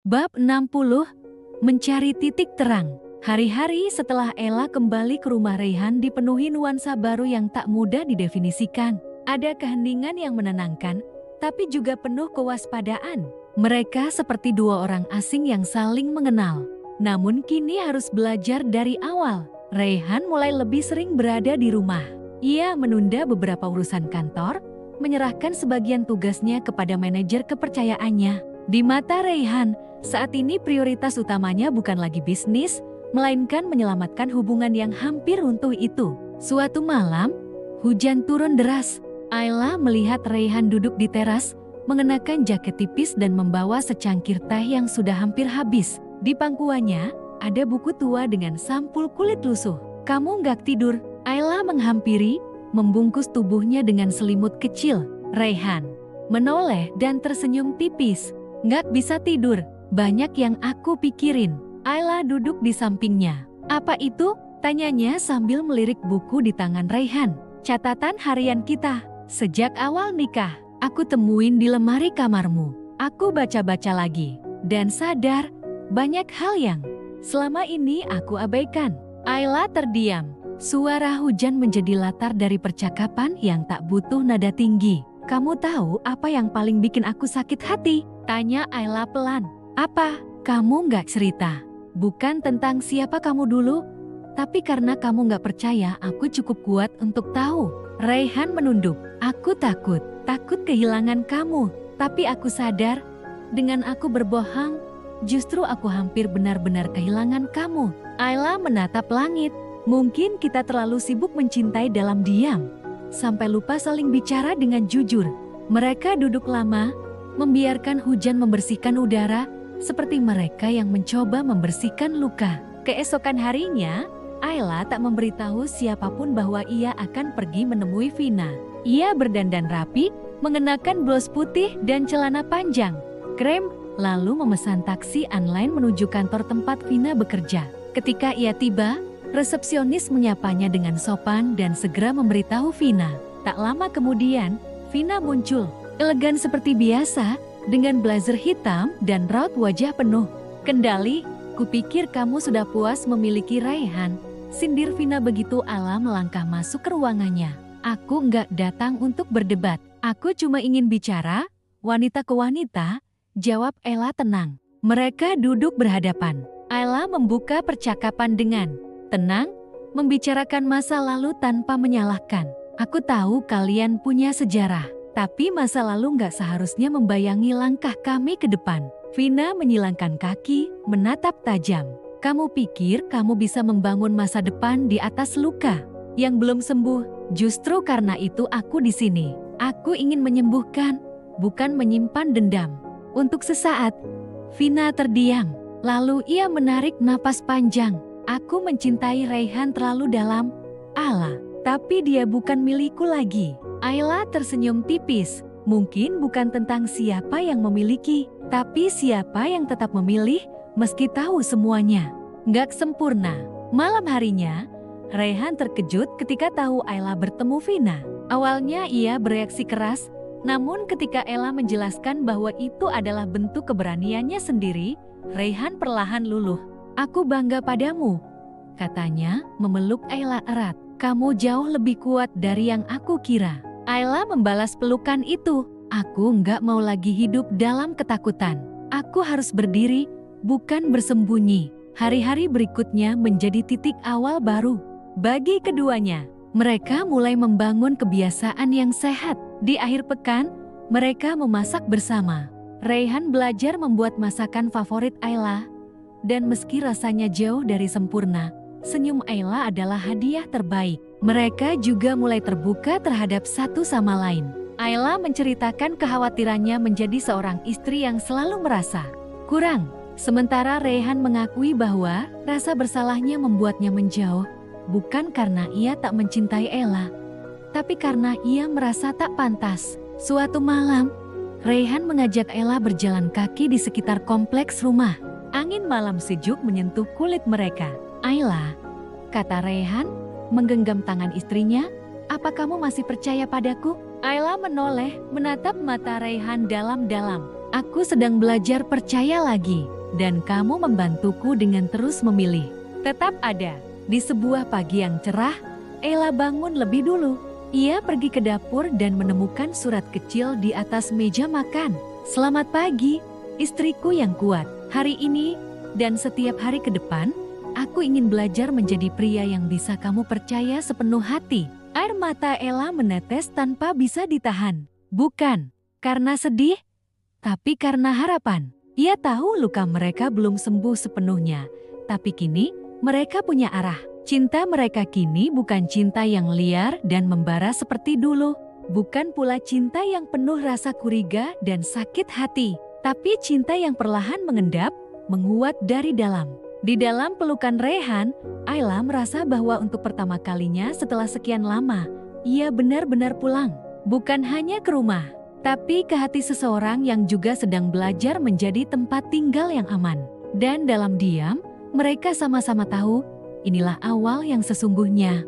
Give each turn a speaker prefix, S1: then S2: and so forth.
S1: Bab 60, Mencari Titik Terang. Hari-hari setelah Ella kembali ke rumah Raihan dipenuhi nuansa baru yang tak mudah didefinisikan. Ada keheningan yang menenangkan, tapi juga penuh kewaspadaan. Mereka seperti dua orang asing yang saling mengenal. Namun kini harus belajar dari awal. Raihan mulai lebih sering berada di rumah. Ia menunda beberapa urusan kantor, menyerahkan sebagian tugasnya kepada manajer kepercayaannya. Di mata Raihan, saat ini prioritas utamanya bukan lagi bisnis, melainkan menyelamatkan hubungan yang hampir runtuh itu. Suatu malam, hujan turun deras. Ayla melihat Raihan duduk di teras, mengenakan jaket tipis dan membawa secangkir teh yang sudah hampir habis. Di pangkuannya, ada buku tua dengan sampul kulit lusuh. "Kamu nggak tidur?" Ayla menghampiri, membungkus tubuhnya dengan selimut kecil. Raihan menoleh dan tersenyum tipis. "Nggak bisa tidur, banyak yang aku pikirin." Ayla duduk di sampingnya. "Apa itu?" tanyanya sambil melirik buku di tangan Raihan. "Catatan harian kita. Sejak awal nikah, aku temuin di lemari kamarmu. Aku baca-baca lagi, dan sadar banyak hal yang selama ini aku abaikan." Ayla terdiam. Suara hujan menjadi latar dari percakapan yang tak butuh nada tinggi. "Kamu tahu apa yang paling bikin aku sakit hati?" tanya Ayla pelan. "Apa?" "Kamu nggak cerita. Bukan tentang siapa kamu dulu, tapi karena kamu nggak percaya aku cukup kuat untuk tahu." Raihan menunduk. "Aku takut kehilangan kamu. Tapi aku sadar, dengan aku berbohong, justru aku hampir benar-benar kehilangan kamu." Ayla menatap langit. "Mungkin kita terlalu sibuk mencintai dalam diam, sampai lupa saling bicara dengan jujur." Mereka duduk lama, membiarkan hujan membersihkan udara, seperti mereka yang mencoba membersihkan luka. Keesokan harinya, Ayla tak memberitahu siapapun bahwa ia akan pergi menemui Vina. Ia berdandan rapi, mengenakan blus putih dan celana panjang, krem, lalu memesan taksi online menuju kantor tempat Vina bekerja. Ketika ia tiba, resepsionis menyapanya dengan sopan dan segera memberitahu Vina. Tak lama kemudian, Vina muncul, elegan seperti biasa, dengan blazer hitam dan raut wajah penuh kendali. "Kupikir kamu sudah puas memiliki Raihan," sindir Vina begitu Ayla melangkah masuk ke ruangannya. "Aku nggak datang untuk berdebat. Aku cuma ingin bicara, wanita ke wanita," jawab Ayla tenang. Mereka duduk berhadapan. Ayla membuka percakapan dengan tenang, membicarakan masa lalu tanpa menyalahkan. "Aku tahu kalian punya sejarah, tapi masa lalu nggak seharusnya membayangi langkah kami ke depan." Vina menyilangkan kaki, menatap tajam. "Kamu pikir kamu bisa membangun masa depan di atas luka yang belum sembuh? Justru karena itu aku di sini. Aku ingin menyembuhkan, bukan menyimpan dendam." Untuk sesaat, Vina terdiam. Lalu ia menarik napas panjang. "Aku mencintai Raihan terlalu dalam, Ayla, tapi dia bukan milikku lagi." Ayla tersenyum tipis. "Mungkin bukan tentang siapa yang memiliki, tapi siapa yang tetap memilih meski tahu semuanya nggak sempurna." Malam harinya, Raihan terkejut ketika tahu Ayla bertemu Vina. Awalnya ia bereaksi keras, namun ketika Ella menjelaskan bahwa itu adalah bentuk keberaniannya sendiri, Raihan perlahan luluh. "Aku bangga padamu," katanya, memeluk Ayla erat. "Kamu jauh lebih kuat dari yang aku kira." Ayla membalas pelukan itu. "Aku nggak mau lagi hidup dalam ketakutan. Aku harus berdiri, bukan bersembunyi." Hari-hari berikutnya menjadi titik awal baru bagi keduanya. Mereka mulai membangun kebiasaan yang sehat. Di akhir pekan, mereka memasak bersama. Raihan belajar membuat masakan favorit Ayla, dan meski rasanya jauh dari sempurna, senyum Ayla adalah hadiah terbaik. Mereka juga mulai terbuka terhadap satu sama lain. Ayla menceritakan kekhawatirannya menjadi seorang istri yang selalu merasa kurang. Sementara Raihan mengakui bahwa rasa bersalahnya membuatnya menjauh, bukan karena ia tak mencintai Ayla, tapi karena ia merasa tak pantas. Suatu malam, Raihan mengajak Ayla berjalan kaki di sekitar kompleks rumah. Angin malam sejuk menyentuh kulit mereka. "Ayla," kata Raihan, menggenggam tangan istrinya, "apa kamu masih percaya padaku?" Ayla menoleh, menatap mata Raihan dalam-dalam. Aku sedang belajar percaya lagi, dan kamu membantuku dengan terus memilih. Tetap ada. Di sebuah pagi yang cerah, Ella bangun lebih dulu. Ia pergi ke dapur dan menemukan surat kecil di atas meja makan. Selamat pagi, istriku yang kuat. Hari ini dan setiap hari ke depan, aku ingin belajar menjadi pria yang bisa kamu percaya sepenuh hati. Air mata Ella menetes tanpa bisa ditahan. Bukan karena sedih, tapi karena harapan. Ia tahu luka mereka belum sembuh sepenuhnya, tapi kini mereka punya arah. Cinta mereka kini bukan cinta yang liar dan membara seperti dulu. Bukan pula cinta yang penuh rasa curiga dan sakit hati, tapi cinta yang perlahan mengendap, menguat dari dalam. Di dalam pelukan Rayhan, Ayla merasa bahwa untuk pertama kalinya setelah sekian lama, ia benar-benar pulang. Bukan hanya ke rumah, tapi ke hati seseorang yang juga sedang belajar menjadi tempat tinggal yang aman. Dan dalam diam, mereka sama-sama tahu, inilah awal yang sesungguhnya.